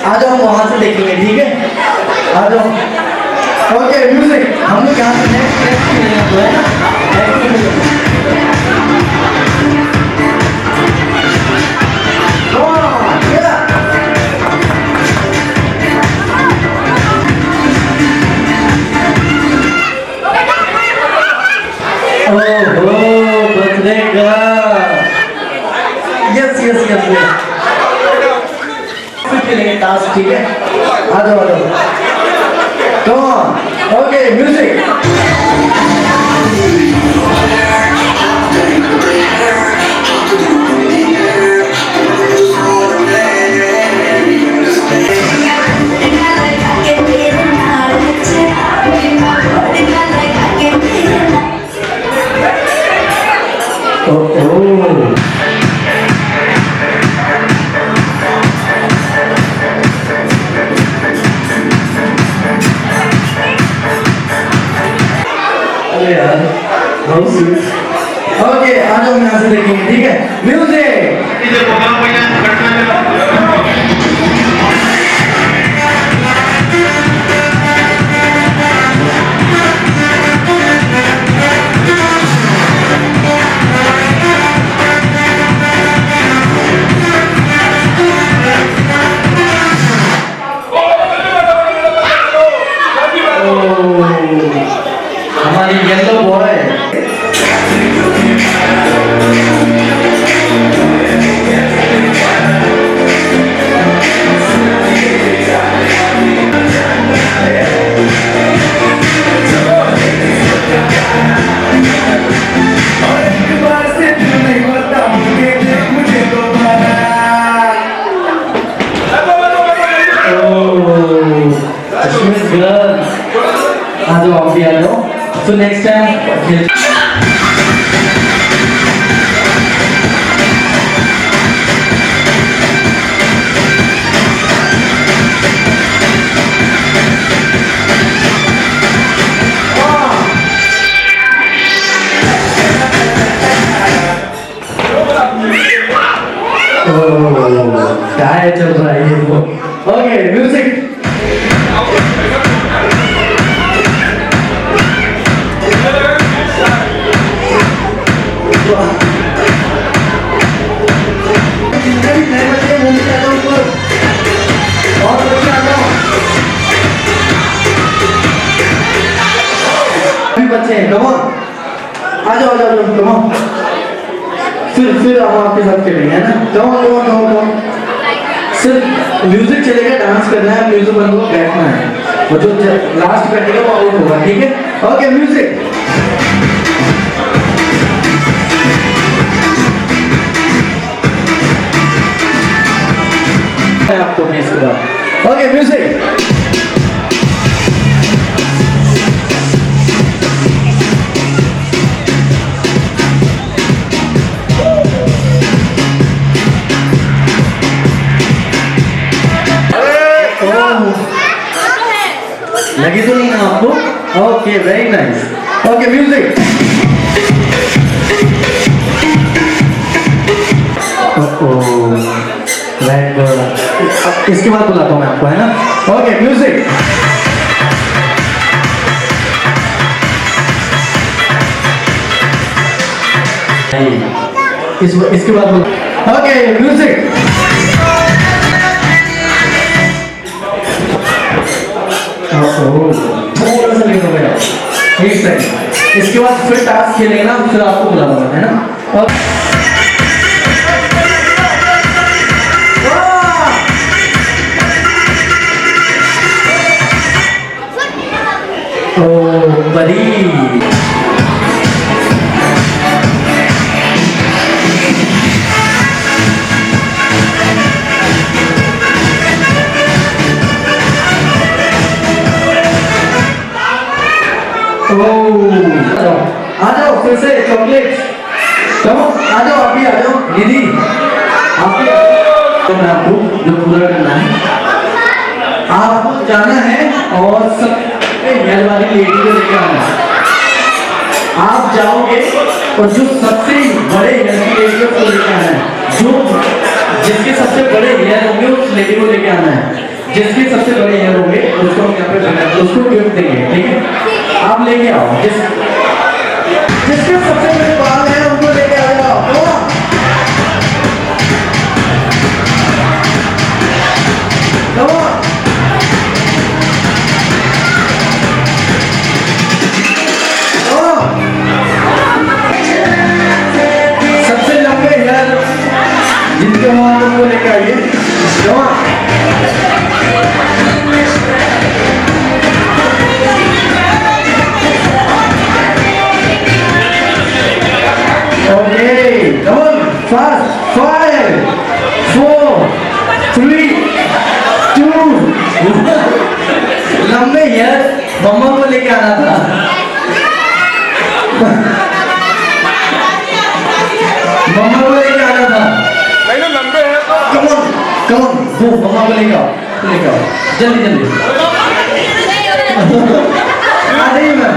आ जाओ, हम वहां से देखेंगे, ठीक है? आ जाओ। ओके म्यूजिक, हम लोग यहाँ से नेक्स्ट खेलने को है ना। ओहो birthday girl, yes yes yes yes, खेलेंगे टास्क, ठीक है? आ जाओ आ जाओ, come on. Okay music, okay आ जाओ, यहाँ से देखेंगे, ठीक है? म्यूजिक, हमारी येलो बॉय। आ जाओ आप भी आ जाओ। So next time क्या है चल रहा है ये वो। ओके म्यूजिक, बच्चे कम ऑन, आ जाओ आ जाओ कम ऑन। फिर हम आपके साथ खेलेंगे, है ना? Come on come on come on. सिर्फ म्यूजिक चलेगा, डांस करना है, म्यूजिक बंद को बैठना है, और जो लास्ट बैठेगा वो आउट होगा, ठीक है? ओके म्यूजिक, आपको मैं इसके बाद। ओके म्यूजिक, लगी तो नहीं ना आपको? Okay very nice. Okay music, इसके बाद बुलाता हूँ मैं आपको, है ना? ओके म्यूजिक, इसके बाद ओके म्यूजिक, थोड़ा सा लेट हो गया, एक सेकंड। इसके बाद फिर टास्क खेलेंगे ना, फिर आपको बुलाऊंगा, है ना? और ओ बड़ी आ जाओ फिर से चॉकलेट, चलो आ जाओ, आप भी आ जाओ दीदी, आप भी आपको जो पूरा करना है, आपको जाना है और सब घर वाली लेडी को लेकर आना है। आप जाओगे और जो सबसे बड़े घर की लेडी को लेकर आना है, जो जिसके सबसे बड़े हेयर होंगे उस लेडी को लेकर आना है। जिसके सबसे बड़े ईयर होंगे उसको हम यहाँ पे उसको गिफ्ट देंगे, ठीक है? आप लेके आओ, जिसके सबसे बड़े बाल हैं उनको लेके आ जाओ। Come on. सबसे लंबे हेयर जिनके हो उनको लेकर आइए। Okay, come on, fast, 5, 4, 3, 2, 1। लंबे हेयर मम्मा को लेके आना था। मम्मा को लेके आना था। नहीं लंबे हैं तो कम ऑन वो मम्मा को लेके आओ, जल्दी जल्दी। आ रही मैम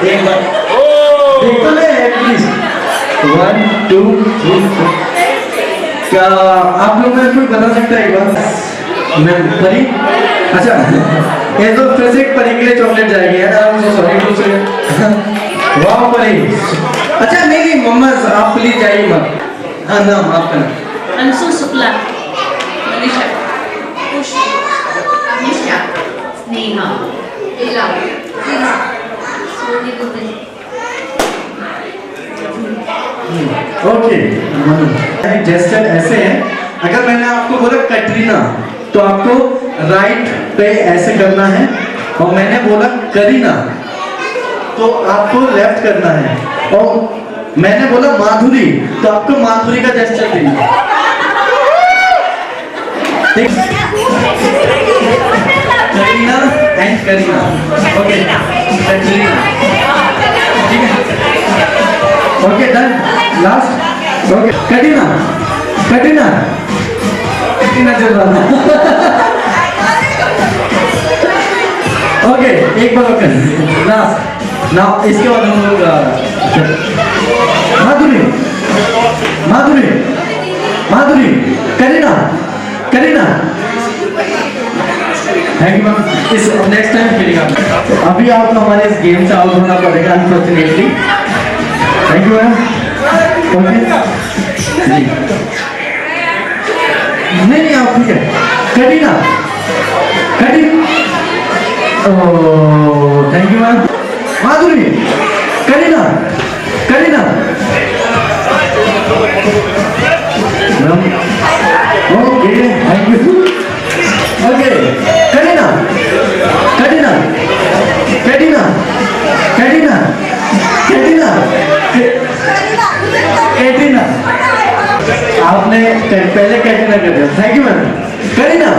एक बार देख तो ले प्लीज। 1 2 3 4। क्या आप लोग मेरे को बता सकता है एक बार? मैम परी, अच्छा ये तो फिर से एक परी के लिए चॉकलेट जाएगी है ना? सॉरी टू से वाह परी। अच्छा नहीं मम्मा आप प्लीज जाइए मत। हाँ नाम आपका नाम? अंशु शुक्ला, मनीषा, पुष्प, निशा, स्नेहा, इला, सोनी दुबे। ओके, जेस्चर ऐसे है। अगर मैंने आपको बोला कटरीना तो आपको राइट पे ऐसे करना है, और मैंने बोला करीना तो आपको लेफ्ट करना है, और मैंने बोला माधुरी तो आपको माधुरी का जेस्चर देना है। ठीक? करीना एंड करीना। ओके कटरीना, ठीक है? Okay done, last. Okay Katrina Katrina Katrina चल रहा था। ओके एक बार ओके लास्ट ना, इसके बाद हम लोग Madhuri Madhuri Madhuri Kareena Kareena. Thank you ma'am, इस नेक्स्ट टाइम खेलेगा। अभी आपको हमारे इस गेम से आउट होना पड़ेगा unfortunately. Thank you ma'am. Okay जी नहीं आप ठीक है। Kareena Kareena, oh thank you ma'am. Madhuri Kareena Kareena ma'am, okay thank you. Okay Kareena Kareena Kareena Kareena Kareena Katrina, आपने पहले कैटरीना कर दिया। Thank you ma'am. Kareena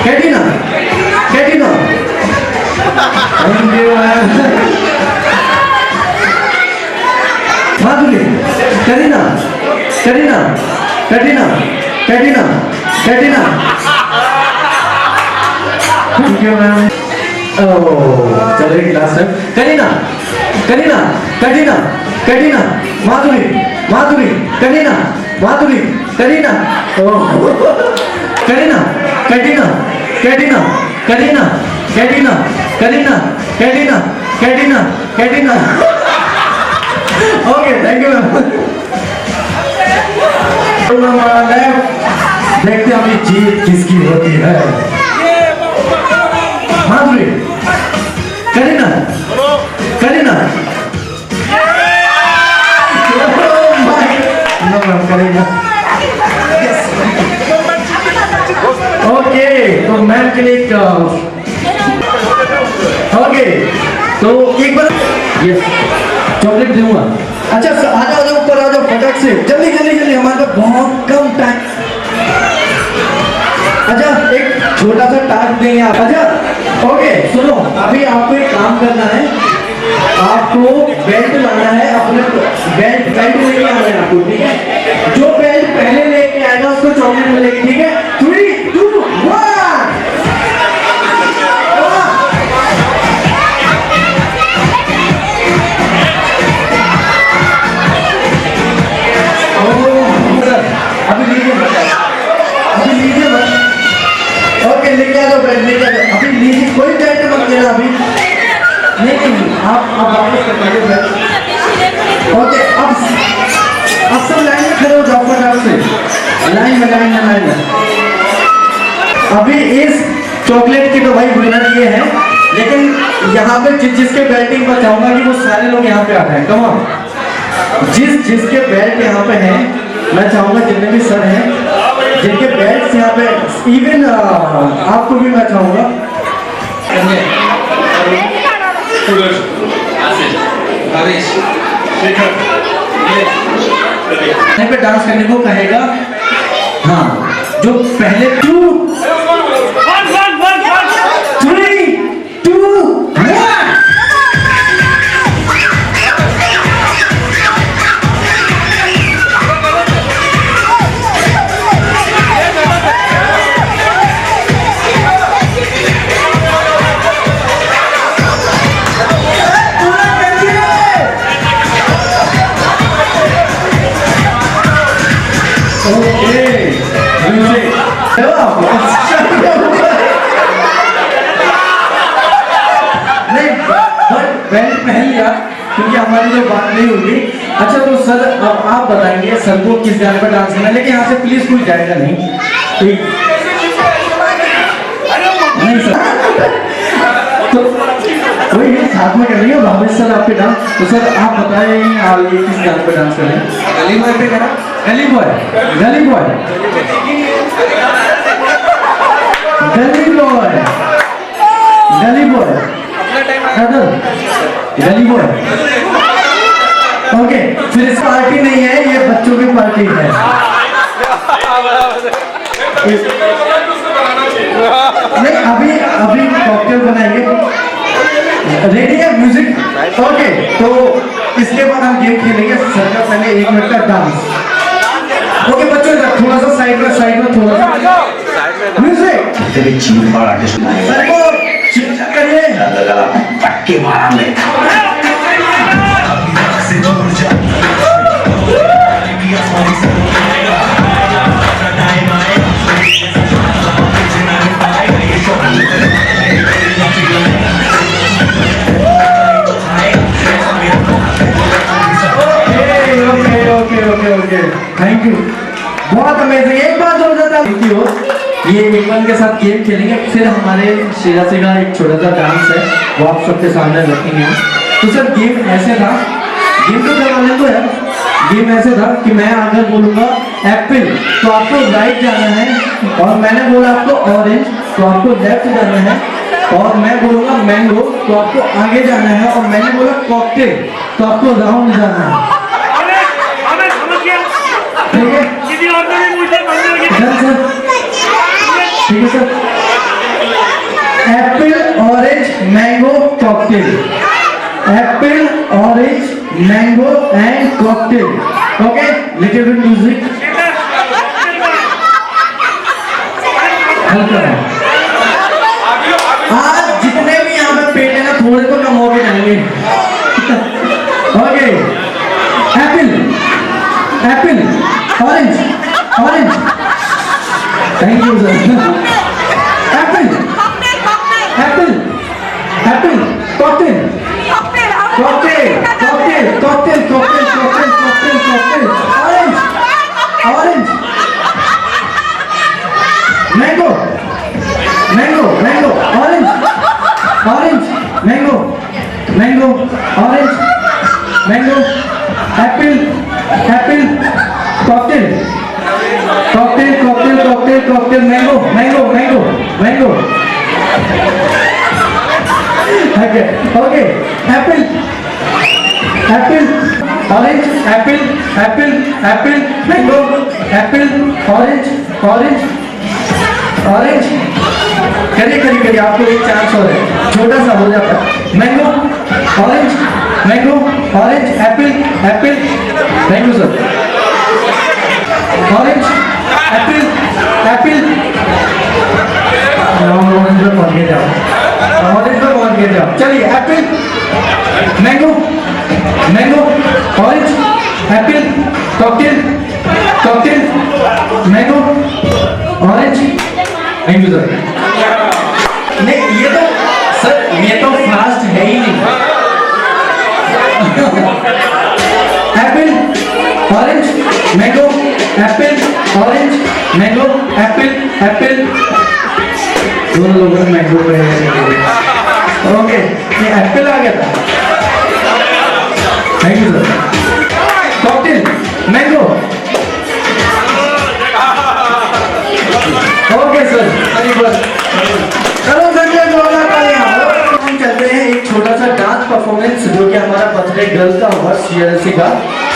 Katrina Katrina, thank you ma'am. Madhuri Kareena Kareena Katrina Katrina Katrina, thank you ma'am. चलो एक लास्ट है। Kareena Kareena Katrina Katrina Madhuri Madhuri Kareena Madhuri Kareena, Kareena Katrina Katrina Kareena Katrina Kareena Katrina Katrina Katrina. Okay thank you ma'am. देखते हैं अभी जीत किसकी होती है। माधुरी करीना करीना करीना। ओके तो मैम के लिए ओके तो एक बार यस चॉकलेट दूंगा। अच्छा आ जाओ ऊपर आ जाओ फटाक से, जल्दी जल्दी जल्दी, हमारे पास बहुत कम टाइम। अच्छा एक छोटा सा टास्क देंगे आप। अच्छा ओके सुनो, अभी आपको एक काम करना है, आपको बेल्ट लाना है, अपने बेल्ट लेके आना है आपको, ठीक है? जो बेल्ट पहले लेके आएगा उसको चॉकलेट मिलेगी, ठीक है? 3 2 1। अभी लीजिए आप वापस कर दीजिए। ओके, अब सब लाइन में खड़े हो जाओ फटाफट से, लाइन में। अभी इस चॉकलेट की तो भाई विनर ये है, लेकिन यहाँ पे जिसके बेल्टिंग पर चाहूंगा कि वो सारे लोग यहाँ पे आ जाए। कम ऑन, जिसके बेल्ट यहाँ पे हैं, मैं चाहूंगा जितने भी सर हैं जिनके बेल्ट यहाँ पे, इवन आपको भी मैं चाहूंगा पे डांस करने को कहेगा। हाँ, जो पहले 2 3 2 1 बेल्ट पहन लिया क्योंकि हमारी जो बात नहीं होगी। अच्छा तो सर अब आप बताएंगे सर को किस गाने पर डांस करना है, लेकिन यहाँ से प्लीज कोई जाएगा नहीं, ठीक? नहीं सर, तो वही साथ में कर रही है भावेश सर आपके डांस। तो सर आप बताएं आप ये किस गाने पर डांस करें? गली बॉय पे करा, गली बॉय गली बॉय गली बॉय गली बॉय गली बॉय। ओके, फिर इस पार्टी नहीं है, ये बच्चों की पार्टी है। नहीं, अभी कॉकटेल बनाएंगे। रेडी है म्यूजिक? ओके, तो इसके बाद हम गेम खेलेंगे। सर का पहले 1 मिनट का डांस। ओके बच्चों, थोड़ा सा साइड में थोड़ा सा म्यूजिक। सर को करिए पक्के मारा ले। ओके, थैंक यू, बहुत अमेजिंग। एक बार जो जाता है ये एक के साथ गेम खेलेंगे, फिर हमारे शेरा से का एक छोटा सा डांस है, वो आप सबके सामने रखेंगे। तो सर गेम ऐसे था, गेम तो करवाने को है। गेम ऐसे था कि मैं अगर बोलूँगा एप्पल तो आपको राइट जाना है, और मैंने बोला आपको ऑरेंज तो आपको लेफ्ट जाना है, और मैं बोलूँगा मैंगो तो आपको आगे जाना है, और मैंने बोला कॉकटेल तो आपको राउंड जाना है। ठीक है सर, ठीक है sir. Apple orange mango cocktail, Apple orange mango and cocktail. Okay, little bit music. आज जितने भी यहाँ पे पेट है ना, थोड़े तो कम हो के जाएंगे। Okay, Apple Apple orange orange, thank you sir. Apple Apple Apple cocktail cocktail cocktail cocktail cocktail cocktail cocktail cocktail, orange orange mango mango mango, orange orange mango mango, orange mango, Apple Apple cocktail cocktail cocktail cocktail cocktail, mango mango mango mango. Okay okay, Apple Apple orange, Apple Apple Apple mango, Apple orange orange orange. करिए करिए करिए, आपको एक chance और है, छोटा सा हो जाता है। Mango orange mango orange, Apple Apple, thank you sir. Orange Apple Apple, orange पर पहुंच गए जाओ, ऑरेंज पर पहुंच गए जाओ। चलिए Apple mango mango orange Apple cocktail cocktail mango orange, thank you sir. नहीं ये तो सर, ये तो फास्ट है ही नहीं। Orange mango Apple orange mango Apple Apple दोनों लोगों ने मैंगो पे ओके ये एप्पल आ गया था thank you sir cocktail mango okay sir चलो संजय हम चलते हैं एक छोटा सा डांस परफॉर्मेंस जो कि हमारा बर्थडे गर्ल का होगा शीरसी का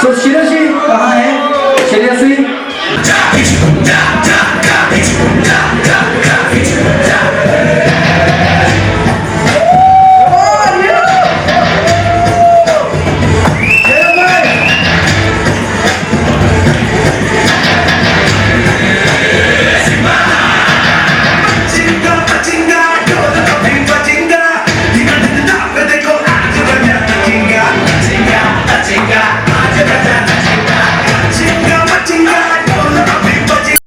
सो शीरसी कहाँ है